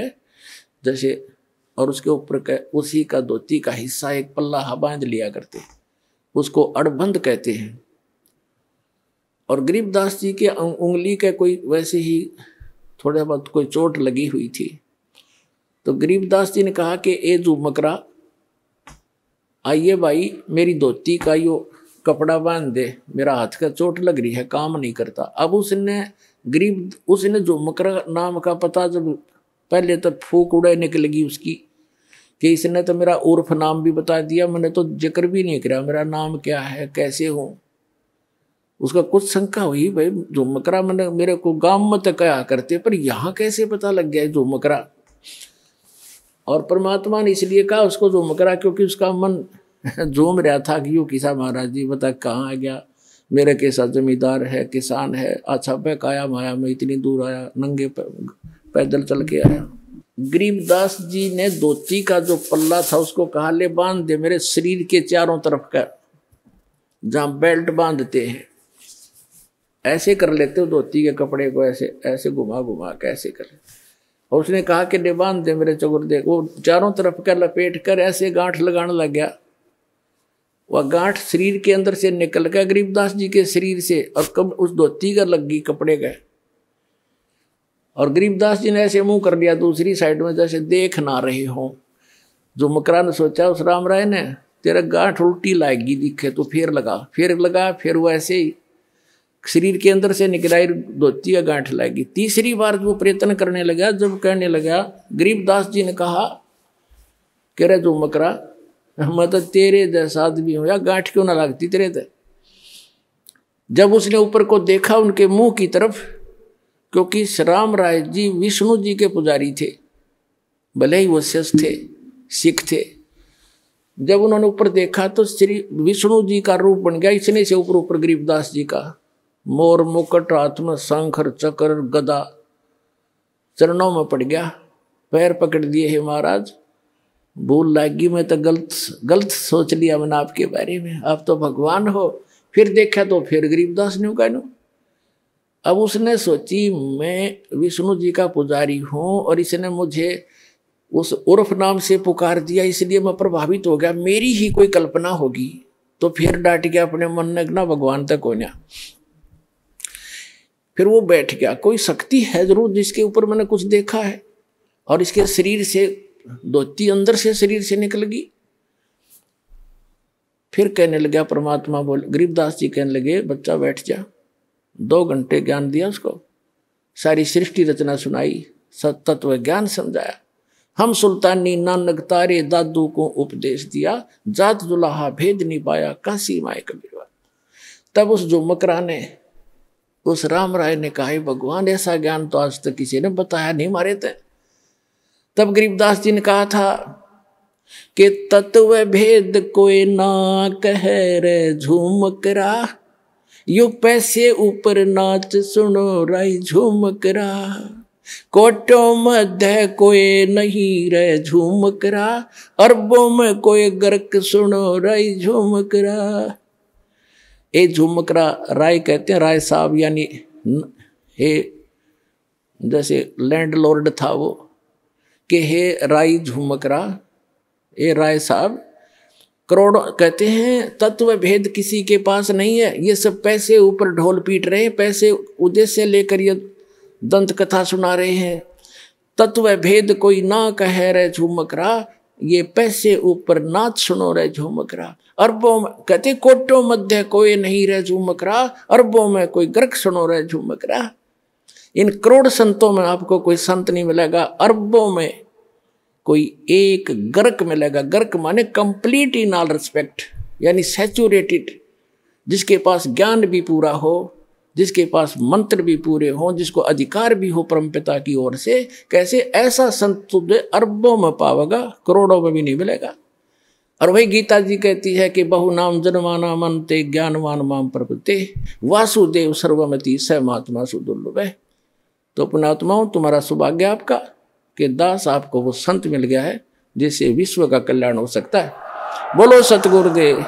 जैसे, और उसके ऊपर के उसी का धोती का हिस्सा एक पल्ला बांध लिया करते, उसको अड़बंद कहते हैं। और गरीबदास जी के उंगली के कोई वैसे ही थोड़ा बहुत कोई चोट लगी हुई थी। तो गरीबदास जी ने कहा कि ए झुमकरा, आइए भाई मेरी धोती का यो कपड़ा बांध दे, मेरा हाथ का चोट लग रही है, काम नहीं करता। अब उसने झुमकरा नाम का पता जब पहले तो फूक उड़े निकलेगी उसकी कि इसने तो मेरा उर्फ नाम भी बता दिया, मैंने तो जिक्र भी नहीं किया मेरा नाम क्या है, कैसे हूँ। उसका कुछ शंका हुई, भाई झुमकरा मैंने मेरे को गांव में तो कहा करते, पर यहाँ कैसे पता लग गया झुमकरा। और परमात्मा ने इसलिए कहा उसको झुमकरा क्योंकि उसका मन झूम रहा था कि यू किसा महाराज जी बता कहाँ आ गया, मेरे कैसा जमींदार है, किसान है, अच्छा काया माया में इतनी दूर आया, नंगे पैदल चल के आया। गरीबदास जी ने धोती का जो पल्ला था उसको कहा ले बांध दे मेरे शरीर के चारों तरफ का, जहाँ बेल्ट बांधते हैं ऐसे कर लेते हो धोती के कपड़े को, ऐसे ऐसे घुमा घुमा के ऐसे कर। और उसने कहा कि ले बांध दे मेरे चौगुर दे। वो चारों तरफ का लपेट कर ऐसे गांठ लगाने लग गया। वह गांठ शरीर के अंदर से निकल गया गरीबदास जी के शरीर से, और कब उस धोती का लग गई कपड़े का। और गरीबदास जी ने ऐसे मुंह कर लिया दूसरी साइड में जैसे देख ना रहे हो। झुमकरा ने सोचा उस राम राय ने तेरा गांठ उल्टी लाएगी दिखे तो फिर लगा, फिर वो ऐसे ही शरीर के अंदर से निकलाई धोती का गांठ लाएगी। तीसरी बार वो प्रयत्न करने लगा, जब कहने लगा गरीबदास जी ने कहा कह रहे झुमकरा मैं तो तेरे जैसा आदमी हूं, या गांठ क्यों ना लगती तेरे ते। जब उसने ऊपर को देखा उनके मुंह की तरफ, क्योंकि राम राय जी विष्णु जी के पुजारी थे, भले ही वो शिष्य थे, सिख थे। जब उन्होंने ऊपर देखा तो श्री विष्णु जी का रूप बन गया। इसने से ऊपर गरीबदास जी का मोर मुकुट, हाथ में शंखर चक्र गदा, चरणों में पड़ गया, पैर पकड़ दिए है महाराज, भूल लागी, मैं तो गलत सोच लिया मैंने आपके बारे में, आप तो भगवान हो। फिर देखा तो फिर गरीबदास ने कहना। अब उसने सोची मैं विष्णु जी का पुजारी हूँ और इसने मुझे उस उर्फ नाम से पुकार दिया, इसलिए मैं प्रभावित हो गया, मेरी ही कोई कल्पना होगी। तो फिर डांट गया अपने मन ने ना भगवान तक होना। फिर वो बैठ गया, कोई शक्ति है जरूर जिसके ऊपर मैंने कुछ देखा है, और इसके शरीर से धोती अंदर से शरीर से निकल गई। फिर कहने लगा परमात्मा बोल, गरीबदास जी कहने लगे बच्चा बैठ जा। 2 घंटे ज्ञान दिया उसको, सारी सृष्टि रचना सुनाई, सतत्व ज्ञान समझाया। हम सुल्तानी नानक तारे दादू को उपदेश दिया, जात दुल्हा भेद नहीं पाया, काशी माए कबीर। तब उस झुमकरा ने, उस राम राय ने कहा भगवान ऐसा ज्ञान तो आज तक किसी ने बताया नहीं मारे थे। तब गरीबदास जी ने कहा था कि तत्व भेद कोई ना कह रे झुमकरा, यू पैसे ऊपर नाच सुनो राई झुमकरा। कोटों मध्य कोई नहीं रहे झूमकरा, अरबों में कोई गर्क सुनो राय झूमकरा। ए झूमकरा राय कहते हैं, राय साहब यानी हे जैसे लैंडलॉर्ड था वो, कि हे राय झूमकरा, ए राय साहब, करोड़ों कहते हैं तत्व भेद किसी के पास नहीं है। ये सब पैसे ऊपर ढोल पीट रहे हैं, पैसे उद्देश्य लेकर ये दंत कथा सुना रहे हैं। तत्व भेद कोई ना कह रहे झूमकरा, ये पैसे ऊपर नाच सुनो रहे झूमकरा। अरबों में कहते कोटों मध्य कोई नहीं रहे झूमकरा, अरबों में कोई गर्क सुनो रहे झूमकरा। इन करोड़ संतों में आपको कोई संत नहीं मिलेगा, अरबों में कोई एक गर्क मिलेगा। गर्क माने कंप्लीट इन ऑल रिस्पेक्ट, यानी सैचुरेटेड, जिसके पास ज्ञान भी पूरा हो, जिसके पास मंत्र भी पूरे हों, जिसको अधिकार भी हो परमपिता की ओर से। कैसे? ऐसा संत तुझे अरबों में पावेगा, करोड़ों में भी नहीं मिलेगा। और वही गीता जी कहती है कि बहु नाम जन्माना मनते ज्ञानवान माम प्रपते, वासुदेव सर्वमति स महात्मा सुदुर्लभ है। तो पुण्यात्माओं, तुम्हारा सौभाग्य आपका कि दास आपको वो संत मिल गया है जिससे विश्व का कल्याण हो सकता है। बोलो सतगुरुदेव।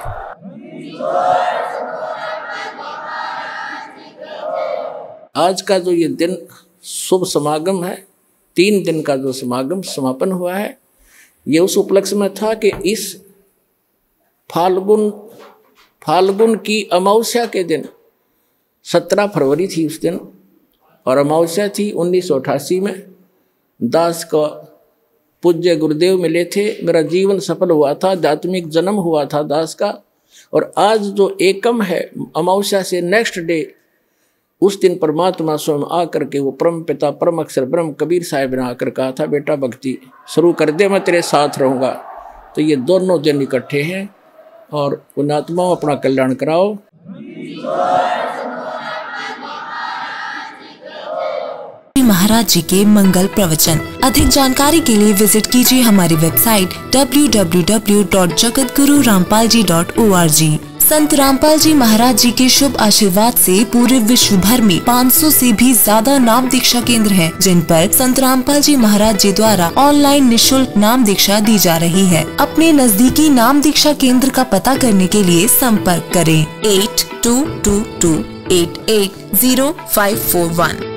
आज का जो ये दिन शुभ समागम है, 3 दिन का जो समागम समापन हुआ है, ये उस उपलक्ष्य में था कि इस फाल्गुन की अमावस्या के दिन 17 फरवरी थी उस दिन, और अमावस्या थी 1988 में। दास का पूज्य गुरुदेव मिले थे, मेरा जीवन सफल हुआ था, आध्यात्मिक जन्म हुआ था दास का। और आज जो एकम है, अमावस्या से नेक्स्ट डे, उस दिन परमात्मा स्वयं आकर के वो परम पिता परम अक्षर ब्रह्म कबीर साहिब ने आकर कहा था, बेटा भक्ति शुरू कर दे, मैं तेरे साथ रहूँगा। तो ये दोनों दिन इकट्ठे हैं, और पुण्यात्माओं अपना कल्याण कराओ। महाराज जी के मंगल प्रवचन। अधिक जानकारी के लिए विजिट कीजिए हमारी वेबसाइट www.jagatgururampalji.org। संत रामपाल जी महाराज जी के शुभ आशीर्वाद से पूरे विश्व भर में 500 से भी ज्यादा नाम दीक्षा केंद्र हैं, जिन पर संत रामपाल जी महाराज जी द्वारा ऑनलाइन निःशुल्क नाम दीक्षा दी जा रही है। अपने नजदीकी नाम दीक्षा केंद्र का पता करने के लिए संपर्क करें 8222880541।